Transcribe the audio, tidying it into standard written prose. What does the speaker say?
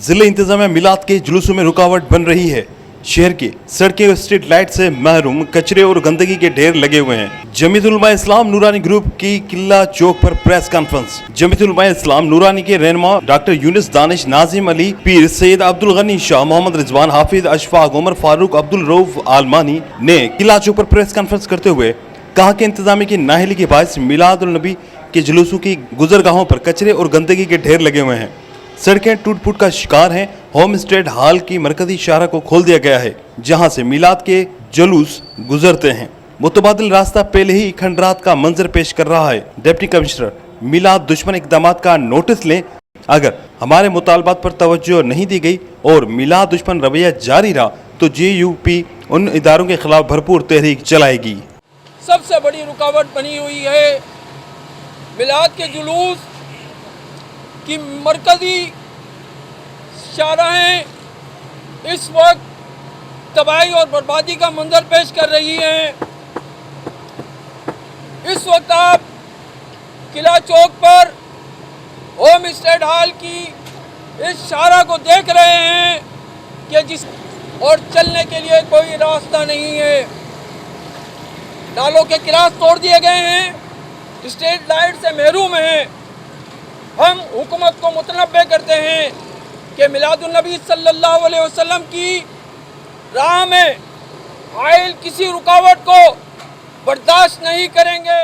जिले इंतजामिया मिलाद के जुलूसों में रुकावट बन रही है। शहर की सड़कें और स्ट्रीट लाइट से महरूम कचरे और गंदगी के ढेर लगे हुए हैं। जमीयत उलमा इस्लाम नूरानी ग्रुप की किला चौक पर प्रेस कॉन्फ्रेंस। जमीयत उलमा इस्लाम नूरानी के रहनुमा डॉक्टर यूनुस दानिश, नाजिम अली पीर, सैयद अब्दुल गनी शाह, मोहम्मद रिजवान, हाफिज अशफाक, उमर फारूक, अब्दुल रऊफ आलमानी ने किला चौक पर प्रेस कॉन्फ्रेंस करते हुए कहा कि इंतजामिया की नाअहली के बायस मिलाद उन नबी के जुलूसों की गुजरगाहों पर कचरे और गंदगी के ढेर लगे हुए हैं। सड़कें टूट फूट का शिकार हैं। होम स्टेट हॉल की मरकजी शाहरा को खोल दिया गया है, जहां से मिलाद के जुलूस गुजरते हैं। मुतबादिल रास्ता पहले ही खंडरात का मंजर पेश कर रहा है। डिप्टी कमिश्नर मिलाद दुश्मन इकदामात का नोटिस लें। अगर हमारे मुतालबात पर तवज्जो नहीं दी गई और मिलाद दुश्मन रवैया जारी रहा तो JUP उन इदारों के खिलाफ भरपूर तहरीक चलाएगी। सबसे बड़ी रुकावट बनी हुई है मिलाद के जुलूस की मरकजी शाहराहें इस वक्त तबाही और बर्बादी का मंजर पेश कर रही हैं। इस वक्त आप किला चौक पर होम स्टेट हॉल की इस शाहरा को देख रहे हैं कि जिस और चलने के लिए कोई रास्ता नहीं है। नालों के किनारे तोड़ दिए गए हैं, स्ट्रीट लाइट से महरूम हैं। हम हुकूमत को मुतनब्बे करते हैं कि मिलादुन नबी सल्लल्लाहु अलैहि वसल्लम की राह में आयल किसी रुकावट को बर्दाश्त नहीं करेंगे।